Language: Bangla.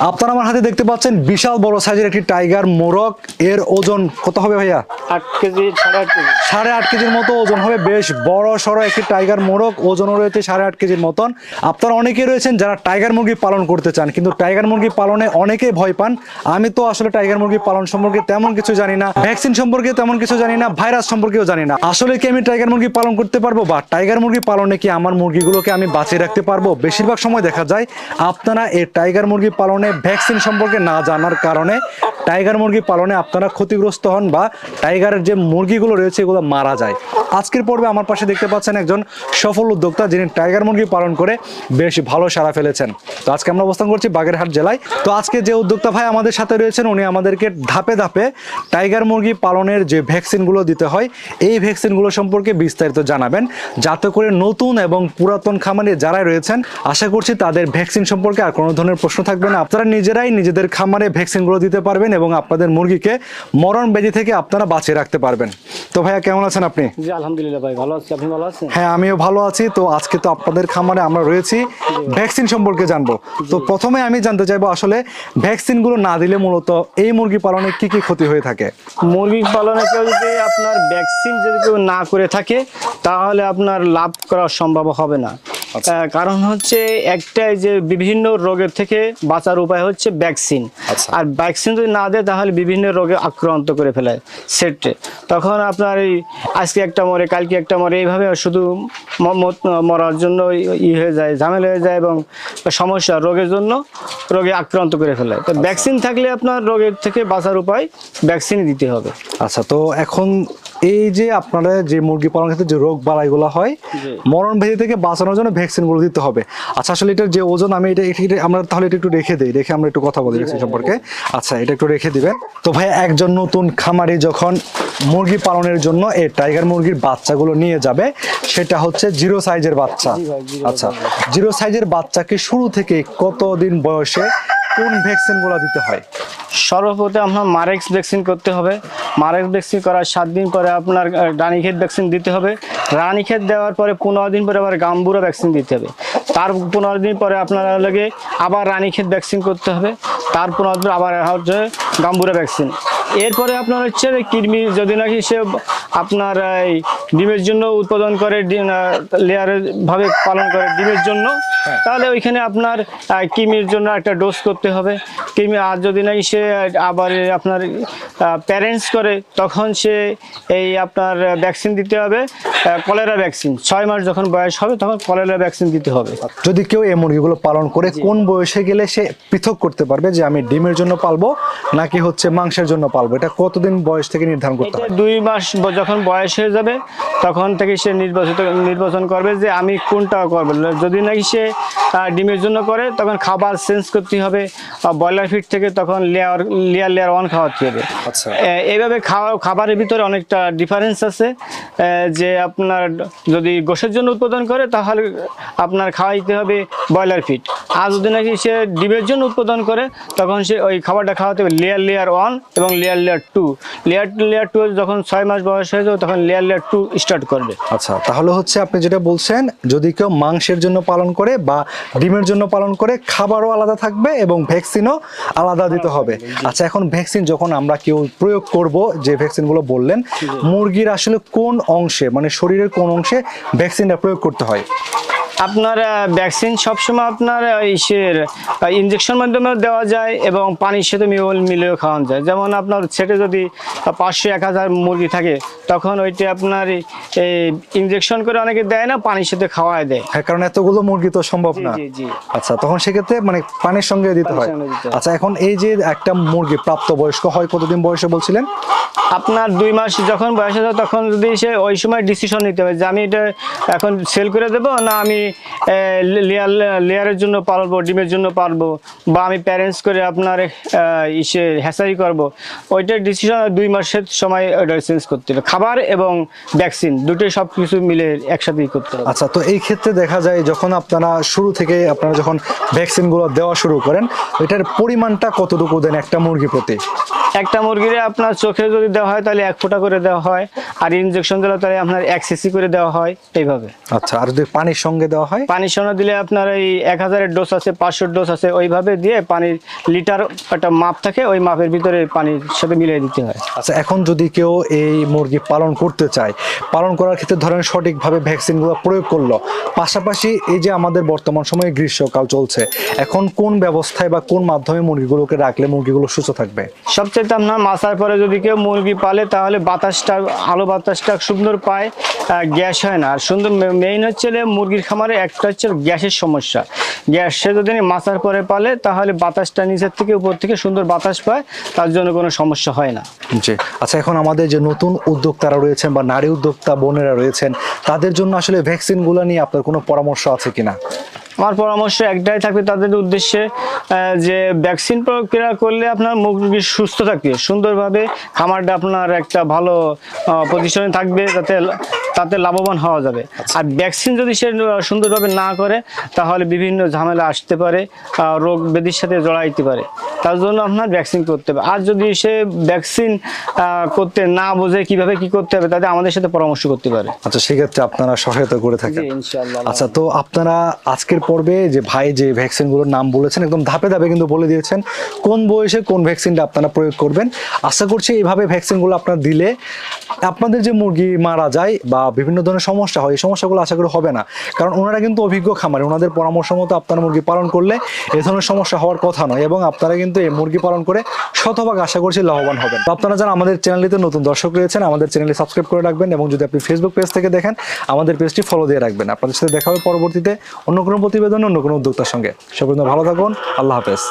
আপনারা আমার হাতে দেখতে পাচ্ছেন বিশাল বড় সাইজের একটি টাইগার মোরগ। এর ওজন কত হবে ভাইয়া? 8 কেজি 8.5 কেজি। 8.5 কেজির মতো ওজন হবে। বেশ বড় সড়ো একটি টাইগার মোরগ, ওজনও রয়েছে 8.5 কেজির মতন। আপনারা অনেকেই রয়েছেন যারা টাইগার মুরগি পালন করতে চান, কিন্তু টাইগার মুরগি পালনে অনেকেই ভয় পান। আমি তো আসলে টাইগার মুরগি পালন সম্পর্কে তেমন কিছু জানি না, ভ্যাকসিন সম্পর্কে তেমন কিছু জানি না, ভাইরাস সম্পর্কেও জানি না। আসলে কি আমি টাইগার মুরগি পালন করতে পারবো, বা টাইগার মুরগি পালনে কি আমার মুরগিগুলোকে আমি বাঁচিয়ে রাখতে পারবো? বেশিরভাগ সময় দেখা যায় আপনারা এই টাইগার মুরগি পালনে ভ্যাকসিন সম্পর্কে না জানার কারণে টাইগার মুরগি পালনে আপনারা ক্ষতিগ্রস্ত হন, বা টাইগারের যে মুরগিগুলো রয়েছে এগুলো মারা যায়। আজকের পর্বে আমার পাশে দেখতে পাচ্ছেন একজন সফল উদ্যোক্তা, যিনি টাইগার মুরগি পালন করে বেশ ভালো সাড়া ফেলেছেন। তো আজকে আমরা অবস্থান করছি বাগেরহাট জেলায়। তো আজকে যে উদ্যোক্তা ভাই আমাদের সাথে রয়েছেন, উনি আমাদেরকে ধাপে ধাপে টাইগার মুরগি পালনের যে ভ্যাকসিনগুলো দিতে হয় এই ভ্যাকসিনগুলো সম্পর্কে বিস্তারিত জানাবেন, যাতে করে নতুন এবং পুরাতন খামারে যারা রয়েছেন আশা করছি তাদের ভ্যাকসিন সম্পর্কে আর কোনো ধরনের প্রশ্ন থাকবে না। আপনারা নিজেরাই নিজেদের খামারে ভ্যাকসিনগুলো দিতে পারবেন এবং আপনাদের মুরগিকে মরণ ব্যাধি থেকে আপনারা বাঁচিয়ে রাখতে পারবেন। তো ভাইয়া কেমন আছেন আপনি? জি আলহামদুলিল্লাহ ভাই ভালো আছি, আপনি ভালো আছেন? হ্যাঁ আমিও ভালো আছি। তো আজকে তো আপনাদের খামারে আমরা রয়েছি, ভ্যাকসিন সম্পর্কে জানবো। তো প্রথমে আমি জানতে চাইবো আসলে ভ্যাকসিনগুলো না দিলে মূলত এই মুরগি পালনে কি কি ক্ষতি হয়ে থাকে? মুরগি পালনে কেউ যদি আপনার ভ্যাকসিন যদি কেউ না করে থাকে তাহলে আপনার লাভ করা সম্ভব হবে না। কারণ হচ্ছে একটাই যে বিভিন্ন রোগের থেকে বাঁচার উপায় হচ্ছে ভ্যাকসিন। আর ভ্যাকসিন যদি না দেয় তাহলে বিভিন্ন রোগে আক্রান্ত করে ফেলে সেটে। তখন আপনার এই আজকে একটা মরে কালকে একটা মরে, এইভাবে শুধু মরার জন্য হয়ে যায়, ঝামেলা হয়ে যায় এবং সমস্যা রোগের জন্য রোগে আক্রান্ত করে ফেলে। তো ভ্যাকসিন থাকলে আপনার রোগের থেকে বাঁচার উপায় ভ্যাকসিন দিতে হবে। আচ্ছা, তো এখন এই যে আপনারা যে মুরগি পালন ক্ষেত্রে যে রোগ বালাইগুলো হয় মরণ ভেদি থেকে বাঁচানোর জন্য ভ্যাকসিনগুলো দিতে হবে। আচ্ছা, আসলে এটার যে ওজন, আমি এটা আমরা তাহলে এটা একটু রেখে দিই, রেখে আমরা একটু কথা বলি ভ্যাকসিন সম্পর্কে। আচ্ছা, এটা একটু রেখে দিবেন। তো ভাই, একজন নতুন খামারি যখন মুরগি পালনের জন্য এই টাইগার মুরগির বাচ্চাগুলো নিয়ে যাবে, সেটা হচ্ছে জিরো সাইজের বাচ্চা। আচ্ছা, জিরো সাইজের বাচ্চাকে শুরু থেকে কতদিন বয়সে কোন ভ্যাকসিনগুলো দিতে হয়? সর্বপ্রথমে আপনার মারেক্স ভ্যাকসিন করতে হবে। মারেক্স ভ্যাকসিন করার 7 দিন পরে আপনার রানীক্ষেত ভ্যাকসিন দিতে হবে। রানীক্ষেত দেওয়ার পরে 15 দিন পরে আবার গাম্বুরা ভ্যাকসিন দিতে হবে। তার 15 দিন পরে আপনার লাগে আবার রানীক্ষেত ভ্যাকসিন করতে হবে। তার 15 দিন আবার হচ্ছে গাম্বুরা ভ্যাকসিন। এরপরে আপনার হচ্ছে কৃমি, যদি নাকি সে আপনার এই ডিমের জন্য উৎপাদন করে, লেয়ারের ভাবে পালন করে ডিমের জন্য, তাহলে ওইখানে আপনার কৃমির জন্য একটা ডোজ করতে হবে। কৃমি আর যদি নাকি সে আবার আপনার প্যারেন্টস করে, তখন সে এই আপনার ভ্যাকসিন দিতে হবে, কলেরা ভ্যাকসিন। 6 মাস যখন বয়স হবে তখন কলেরা ভ্যাকসিন দিতে হবে। যদি কেউ এই মুরগিগুলো পালন করে কোন বয়সে গেলে সে পৃথক করতে পারবে যে আমি ডিমের জন্য পালবো নাকি হচ্ছে মাংসের জন্য পালবো? এটা কতদিন বয়স থেকে নির্ধারণ করতে হয়? 2 মাস যখন বয়স হয়ে যাবে তখন থেকে সে নির্বাচন করবে যে আমি কোনটা করবো। যদি নাকি সে ডিমের জন্য করে তখন খাবার চেঞ্জ করতে হবে। ব্রয়লার ফিড থেকে তখন লেয়ার 1 খাওয়াতে হবে। আচ্ছা, এইভাবে খাবারের ভিতরে অনেকটা ডিফারেন্স আছে। যে আপনার যদি গোশের জন্য উৎপাদন করে তাহলে আপনার খাওয়াইতে হবে ব্রয়লার ফিড। আর যদি নাকি সে ডিমের জন্য উৎপাদন করে তখন সে ওই খাবারটা খাওয়াতে হবে লেয়ার 1 এবং লেয়ার 2। লেয়ার 2 যখন 6 মাস বয়স হয়ে যাবে তখন লেয়ার 2 স্টার্ট করবে। আচ্ছা, তাহলে হচ্ছে আপনি যেটা বলছেন, যদি কেউ মাংসের জন্য পালন করে বা ডিমের জন্য পালন করে, খাবারও আলাদা থাকবে এবং ভ্যাকসিনও আলাদা দিতে হবে। আচ্ছা, এখন ভ্যাকসিন যখন আমরা কেউ প্রয়োগ করব, যে ভ্যাকসিনগুলো বললেন, মুরগির আসলে কোন অংশে, মানে শরীরের কোন অংশে ভ্যাকসিনটা প্রয়োগ করতে হয়? আপনার ভ্যাকসিন সবসময় আপনার ইসের ইনজেকশন মাধ্যমে দেওয়া যায় এবং পানির সাথে মিলিয়েও খাওয়ানো যায়। যেমন আপনার সেটে যদি 500-1000 মুরগি থাকে তখন ওইটা আপনার এই ইনজেকশন করে অনেকে দেয় না, পানির সাথে খাওয়ায় দেয়। হ্যাঁ, কারণ এতগুলো মুরগি তো সম্ভব না। জি। আচ্ছা, তখন সেক্ষেত্রে মানে পানির সঙ্গে দিতে হয়। আচ্ছা, এখন এই যে একটা মুরগি প্রাপ্তবয়স্ক হয় কতদিন বয়সে বলছিলেন? আপনার 2 মাস যখন বয়স হয় তখন যদি সে ওই সময় ডিসিশন নিতে হবে যে আমি এটা এখন সেল করে দেবো না আমি লেয়ারের জন্য পালবো, ডিমের জন্য পালবো, বা আমি প্যারেন্টস করে আপনার হ্যাচারি করবো। ওইটার ডিসিশন 2 মাসের সময় ওইটা চেঞ্জ করতে হবে। খাবার এবং ভ্যাকসিন দুটোই সব কিছু মিলে একসাথেই করতে হবে। আচ্ছা, তো এই ক্ষেত্রে দেখা যায় যখন আপনারা শুরু থেকে যখন ভ্যাকসিনগুলো দেওয়া শুরু করেন, এটার পরিমাণটা কতটুকু দেন একটা মুরগি প্রতি? একটা মুরগিরে আপনার চোখে যদি দেওয়া হয় তাহলে 1 ফোঁটা করে দেওয়া হয়, আর ইনজেকশন দিলে তাহলে আপনার 1 সিসি করে দেওয়া হয় এইভাবে। আচ্ছা, আর যদি পানির সঙ্গে দেওয়া হয়? পানির সঙ্গে দিলে আপনার এই 1000-এর ডোজ আছে, 500-এর ডোজ আছে, ওইভাবে দিয়ে পানির লিটার একটা মাপ থাকে, ওই মাপের ভিতরে পানির সাথে মিলিয়ে দিতে হয়। আচ্ছা, এখন যদি কেউ এই মুরগি পালন করতে চায়, পালন করার ক্ষেত্রে ধরেন সঠিকভাবে ভ্যাকসিনগুলো প্রয়োগ করলো, পাশাপাশি এই যে আমাদের বর্তমান সময়ে গ্রীষ্মকাল চলছে, এখন কোন ব্যবস্থায় বা কোন মাধ্যমে মুরগিগুলোকে রাখলে মুরগিগুলো সুস্থ থাকবে? সবচেয়ে আপনার মাছার পরে যদি কেউ মুরগি পালে তাহলে বাতাসটা, আলো বাতাসটা সুন্দর পায়, গ্যাস হয় না। আর সুন্দর মেইন হচ্ছে মুরগির খামারে একটা হচ্ছে গ্যাসের সমস্যা। গ্যাসে যদি মাছার পরে পালে তাহলে বাতাসটা নিচের থেকে উপর থেকে সুন্দর বাতাস পায়, তার জন্য কোনো সমস্যা হয় না। জি। আচ্ছা, এখন আমাদের যে নতুন উদ্যোক্তারা রয়েছেন বা নারী উদ্যোক্তা বোনেরা রয়েছেন, তাদের জন্য আসলে ভ্যাকসিনগুলো নিয়ে আপনার কোনো পরামর্শ আছে কিনা? আমার পরামর্শ একটাই থাকবে তাদের উদ্দেশ্যে, যে ভ্যাকসিন প্রক্রিয়া করলে আপনার মুরগি সুস্থ থাকবে, সুন্দরভাবে খামারটা আপনার একটা ভালো পজিশনে থাকবে, তাতে লাভবান হওয়া যাবে। আর ভ্যাকসিন যদি সে সুন্দরভাবে না করে তাহলে বিভিন্ন ঝামেলা আসতে পারে, রোগ ব্যাধির সাথে জড়াইতে পারে। তার জন্য আপনার ভ্যাকসিন করতে হবে। আর যদি সে ভ্যাকসিন করতে না বোঝে কিভাবে কি করতে হবে, তাদের আমাদের সাথে পরামর্শ করতে পারে। আচ্ছা, সেক্ষেত্রে আপনারা সহায়তা করে থাকেন? জি, ইনশাআল্লাহ। আচ্ছা, তো আপনারা আজকের পর্বে যে ভাই যে ভ্যাকসিনগুলোর নাম বলেছেন, একদম ধাপে ধাপে কিন্তু বলে দিয়েছেন কোন বয়সে কোন ভ্যাকসিনটা আপনারা প্রয়োগ করবেন। আশা করছি এইভাবে ভ্যাকসিনগুলো আপনারা দিলে আপনাদের যে মুরগি মারা যায় বা বিভিন্ন ধরনের সমস্যা হয়, এই সমস্যাগুলো আশা করি হবে না। কারণ ওনারা কিন্তু অভিজ্ঞ খামারি, ওনাদের পরামর্শ মতো আপনারা মুরগি পালন করলে এই ধরনের সমস্যা হওয়ার কথা নয়, এবং আপনারা কিন্তু এই মুরগি পালন করে শতভাগ আশা করছি লাভবান হবেন। তো আপনারা যারা আমাদের চ্যানেলটিতে নতুন দর্শক রয়েছেন, আমাদের চ্যানেলটি সাবস্ক্রাইব করে রাখবেন, এবং যদি আপনি ফেসবুক পেজ থেকে দেখেন আমাদের পেজটি ফলো দিয়ে রাখবেন। আপনাদের সাথে দেখা হবে পরবর্তীতে অন্য কোনো প্রতিবেদন, অন্য কোনো উদ্যোক্তার সঙ্গে। সে পর্যন্ত ভালো থাকুন, আল্লাহ হাফেজ।